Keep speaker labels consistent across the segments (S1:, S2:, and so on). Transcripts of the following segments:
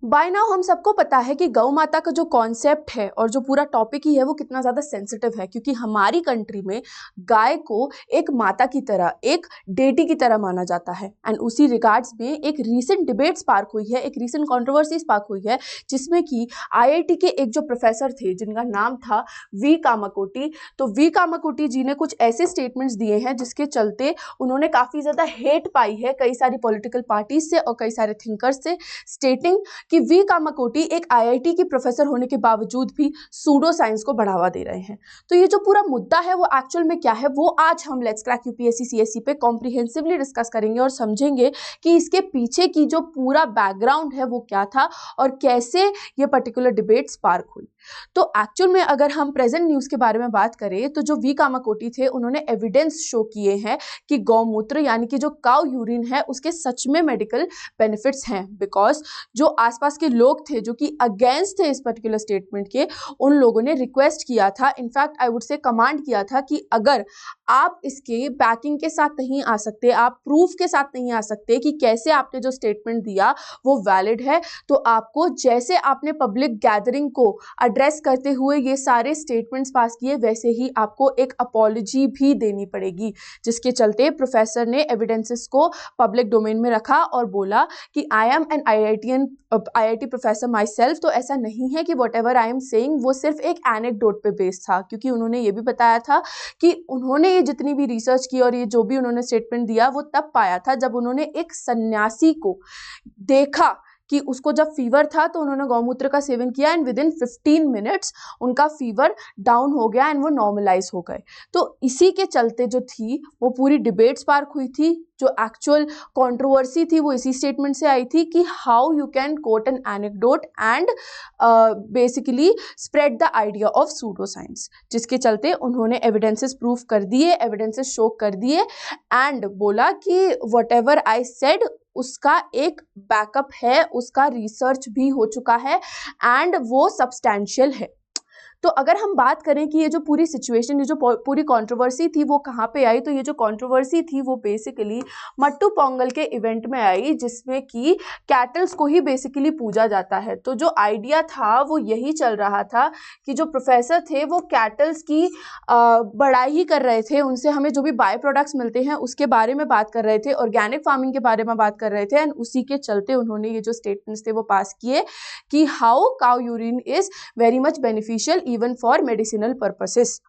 S1: Bye now हम सबको पता है कि गौ माता का जो कॉन्सेप्ट है और जो पूरा टॉपिक ही है वो कितना ज़्यादा सेंसिटिव है, क्योंकि हमारी कंट्री में गाय को एक माता की तरह, एक डेटी की तरह माना जाता है। एंड उसी रिगार्ड्स में एक रीसेंट डिबेट स्पार्क हुई है, एक रीसेंट कंट्रोवर्सी स्पार्क हुई है, जिसमें कि आईआईटी के एक जो प्रोफेसर थे जिनका नाम था वी कामाकोटी। तो वी कामाकोटी जी ने कुछ ऐसे स्टेटमेंट्स दिए हैं जिसके चलते उन्होंने काफ़ी ज़्यादा हेट पाई है कई सारी पॉलिटिकल पार्टीज से और कई सारे थिंकर्स से, स्टेटिंग कि वी कामाकोटी एक आईआईटी की प्रोफेसर होने के बावजूद भी सूडो साइंस को बढ़ावा दे रहे हैं। तो ये जो पूरा मुद्दा है वो एक्चुअल में क्या है, वो आज हम लेट्स क्रैक यूपीएससी सीएससी पे कॉम्प्रिहेंसिवली डिस्कस करेंगे और समझेंगे कि इसके पीछे की जो पूरा बैकग्राउंड है वो क्या था और कैसे ये पर्टिकुलर डिबेट स्पार्क हुई। तो एक्चुअल में अगर हम प्रेजेंट न्यूज़ के बारे में बात करें तो जो वी कामाकोटी थे उन्होंने एविडेंस शो किए हैं कि गौमूत्र यानी कि जो काउ यूरिन है उसके सच में मेडिकल बेनिफिट्स हैं। बिकॉज जो आसपास के लोग थे जो कि अगेंस्ट थे इस पर्टिकुलर स्टेटमेंट के, उन लोगों ने रिक्वेस्ट किया था, in fact I would say command किया था कि अगर आप इसके बैकिंग के साथ नहीं आ सकते, आप प्रूफ के साथ नहीं आ सकते कि कैसे आपने जो स्टेटमेंट दिया वो वैलिड है, तो आपको जैसे आपने पब्लिक गैदरिंग को एड्रेस करते हुए ये सारे स्टेटमेंट्स पास किए वैसे ही आपको एक अपॉलॉजी भी देनी पड़ेगी। जिसके चलते प्रोफेसर ने एविडेंसेस को पब्लिक डोमेन में रखा और बोला कि I am N IIT professor my self. तो ऐसा नहीं है कि what ever I am saying वो सिर्फ एक एनेक्डोट पे बेस्ड था, क्योंकि उन्होंने ये भी बताया था कि उन्होंने ये जितनी भी रिसर्च की और ये जो भी उन्होंने स्टेटमेंट दिया वो तब पाया था जब उन्होंने एक सन्यासी को देखा कि उसको जब फीवर था तो उन्होंने गौमूत्र का सेवन किया एंड विद इन 15 मिनट्स उनका फीवर डाउन हो गया एंड वो नॉर्मलाइज हो गए। तो इसी के चलते जो थी वो पूरी डिबेट स्पार्क हुई थी। जो एक्चुअल कंट्रोवर्सी थी वो इसी स्टेटमेंट से आई थी कि how you can coat N anecdote and basically spread the idea of pseudo science, जिसके चलते उन्होंने एविडेंसेस प्रूफ कर दिए, एविडेंसेस शो कर दिए एंड बोला कि वट एवर आई सेड उसका एक बैकअप है, उसका रिसर्च भी हो चुका है एंड वो सब्सटैंशियल है। तो अगर हम बात करें कि ये जो पूरी सिचुएशन, ये जो पूरी कंट्रोवर्सी थी वो कहाँ पे आई, तो ये जो कंट्रोवर्सी थी वो बेसिकली मट्टू पोंगल के इवेंट में आई, जिसमें कि कैटल्स को ही बेसिकली पूजा जाता है। तो जो आइडिया था वो यही चल रहा था कि जो प्रोफेसर थे वो कैटल्स की बड़ाई ही कर रहे थे, उनसे हमें जो भी बाय प्रोडक्ट्स मिलते हैं उसके बारे में बात कर रहे थे, ऑर्गेनिक फार्मिंग के बारे में बात कर रहे थे एंड उसी के चलते उन्होंने ये जो स्टेटमेंट्स थे वो पास किए कि how cow urine is very much beneficial even for medicinal purposes.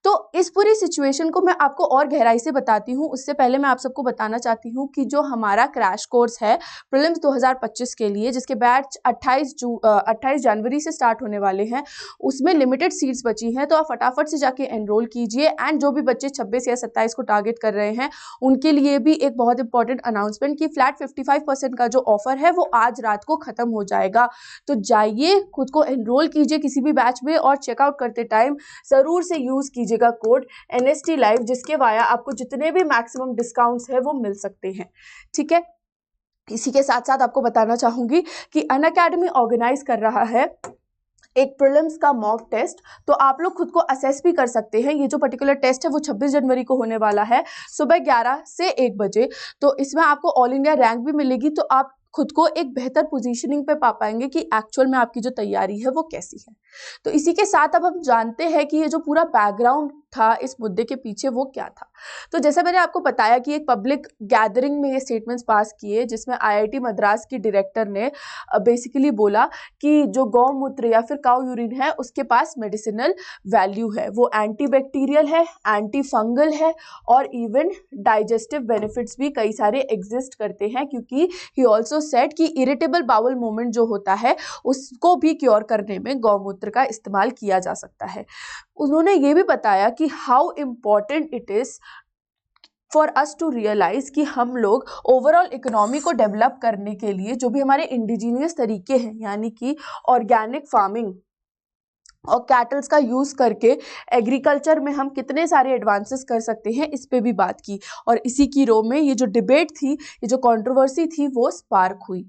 S1: तो इस पूरी सिचुएशन को मैं आपको और गहराई से बताती हूँ, उससे पहले मैं आप सबको बताना चाहती हूँ कि जो हमारा क्रैश कोर्स है प्रीलिम्स 2025 के लिए, जिसके बैच 28 जनवरी से स्टार्ट होने वाले हैं, उसमें लिमिटेड सीट्स बची हैं। तो आप फटाफट से जाके एनरोल कीजिए एंड जो भी बच्चे 26 या 27 को टारगेट कर रहे हैं उनके लिए भी एक बहुत इंपॉर्टेंट अनाउंसमेंट कि फ्लैट 55% का जो ऑफर है वो आज रात को खत्म हो जाएगा। तो जाइए खुद को एनरोल कीजिए किसी भी बैच में और चेकआउट करते टाइम ज़रूर से यूज़ कीजिएगा कोड NST Live, जिसके वाया आपको जितने भी मैक्सिमम डिस्काउंट्स है वो मिल सकते हैं। ठीक है, इसी के साथ साथ आपको बताना चाहूंगी कि अनअकैडमी ऑर्गेनाइज कर रहा है एक प्रीलिम्स का मॉक टेस्ट। तो आप लोग खुद को असेस भी कर सकते हैं। ये जो पर्टिकुलर टेस्ट है वो 26 जनवरी को होने वाला है सुबह 11 से 1 बजे। तो इसमें आपको ऑल इंडिया रैंक भी मिलेगी, तो आप खुद को एक बेहतर पोजीशनिंग पे पा पाएंगे कि एक्चुअल में आपकी जो तैयारी है वो कैसी है। तो इसी के साथ अब हम जानते हैं कि ये जो पूरा बैकग्राउंड था इस मुद्दे के पीछे वो क्या था। तो जैसे मैंने आपको बताया कि एक पब्लिक गैदरिंग में ये स्टेटमेंट्स पास किए जिसमें आईआईटी मद्रास की डायरेक्टर ने बेसिकली बोला कि जो गौमूत्र या फिर काउ यूरिन है उसके पास मेडिसिनल वैल्यू है, वो एंटीबैक्टीरियल है, एंटी फंगल है और इवन डाइजेस्टिव बेनिफिट्स भी कई सारे एग्जिस्ट करते हैं, क्योंकि ही ऑल्सो सेड कि इरिटेबल बाउल मूवमेंट जो होता है उसको भी क्योर करने में गौमूत्र का इस्तेमाल किया जा सकता है। उन्होंने ये भी बताया कि how important it is for us to realise कि हम लोग ओवरऑल इकोनॉमी को डेवलप करने के लिए जो भी हमारे इंडिजीनियस तरीके हैं यानी कि ऑर्गेनिक फार्मिंग और कैटल्स का यूज़ करके एग्रीकल्चर में हम कितने सारे एडवांसेस कर सकते हैं, इस पे भी बात की। और इसी की रो में ये जो डिबेट थी, ये जो कंट्रोवर्सी थी वो स्पार्क हुई।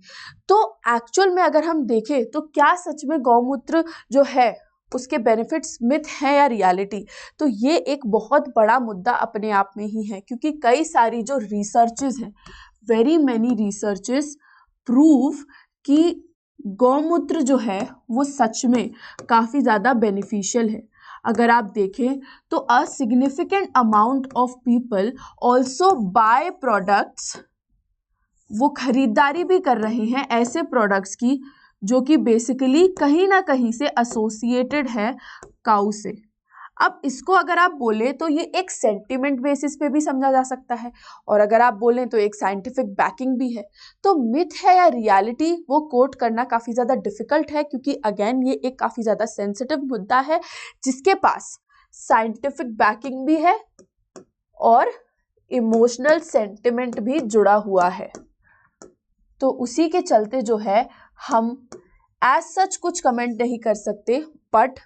S1: तो एक्चुअल में अगर हम देखें तो क्या सच में गौमूत्र जो है उसके बेनिफिट्स मिथ हैं या रियलिटी, तो ये एक बहुत बड़ा मुद्दा अपने आप में ही है, क्योंकि कई सारी जो रिसर्चेस हैं, वेरी मैनी रिसर्चेस प्रूव कि गौमूत्र जो है वो सच में काफ़ी ज़्यादा बेनिफिशियल है। अगर आप देखें तो a significant amount of people also buy products, वो खरीदारी भी कर रहे हैं ऐसे प्रोडक्ट्स की जो कि बेसिकली कहीं ना कहीं से एसोसिएटेड है काऊ से। अब इसको अगर आप बोले तो ये एक सेंटिमेंट बेसिस पे भी समझा जा सकता है, और अगर आप बोलें तो एक साइंटिफिक बैकिंग भी है। तो मिथ है या रियलिटी वो कोट करना काफ़ी ज़्यादा डिफिकल्ट है, क्योंकि अगेन ये एक काफ़ी ज़्यादा सेंसिटिव मुद्दा है जिसके पास साइंटिफिक बैकिंग भी है और इमोशनल सेंटिमेंट भी जुड़ा हुआ है। तो उसी के चलते जो है हम एज सच कुछ कमेंट नहीं कर सकते, बट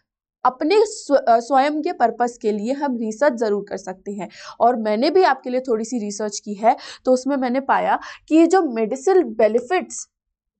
S1: अपने स्वयं के पर्पस के लिए हम रिसर्च ज़रूर कर सकते हैं। और मैंने भी आपके लिए थोड़ी सी रिसर्च की है, तो उसमें मैंने पाया कि ये जो मेडिसिनल बेनिफिट्स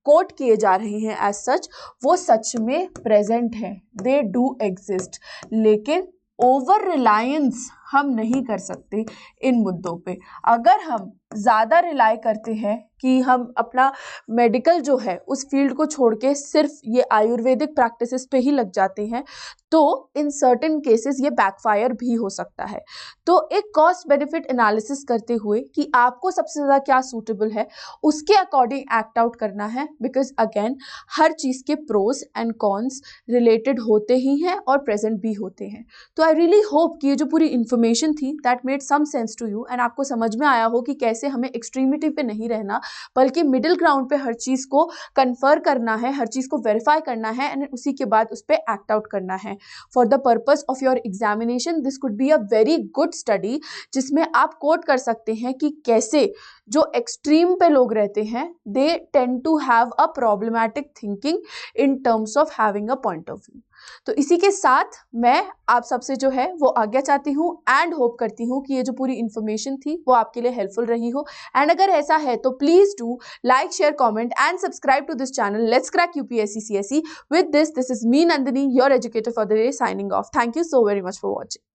S1: कोट किए जा रहे हैं एज सच, वो सच में प्रेजेंट हैं, दे डू एग्जिस्ट। लेकिन ओवर रिलायंस हम नहीं कर सकते इन मुद्दों पे। अगर हम ज़्यादा रिलाई करते हैं कि हम अपना मेडिकल जो है उस फील्ड को छोड़ के सिर्फ ये आयुर्वेदिक प्रैक्टिसेस पे ही लग जाते हैं, तो इन सर्टेन केसेस ये बैकफायर भी हो सकता है। तो एक कॉस्ट बेनिफिट एनालिसिस करते हुए कि आपको सबसे ज़्यादा क्या सूटेबल है, उसके अकॉर्डिंग एक्ट आउट करना है। बिकॉज अगेन हर चीज़ के प्रोज एंड कॉन्स रिलेटेड होते ही हैं और प्रेजेंट भी होते हैं। तो आई रियली होप कि ये जो पूरी इन्फॉर्मेशन थी that made some sense to you, and आपको समझ में आया हो कि कैसे हमें एक्सट्रीमिटी पे नहीं रहना, बल्कि मिडिल ग्राउंड पे हर चीज़ को कन्फर्म करना है, हर चीज़ को वेरीफाई करना है, एंड उसी के बाद उस पर एक्ट आउट करना है for the purpose of your examination. This could be a very good study जिसमें आप कोट कर सकते हैं कि कैसे जो एक्सट्रीम पे लोग रहते हैं they tend to have a problematic thinking in terms of having a point of view. तो इसी के साथ मैं आप सबसे जो है वो आज्ञा चाहती हूँ एंड होप करती हूँ कि ये जो पूरी इन्फॉर्मेशन थी वो आपके लिए हेल्पफुल रही हो। एंड अगर ऐसा है तो please do like, share, comment and subscribe to this channel let's crack UPSC CSE। With this is me Nandini, your educator for the day, signing off. Thank you so very much for watching.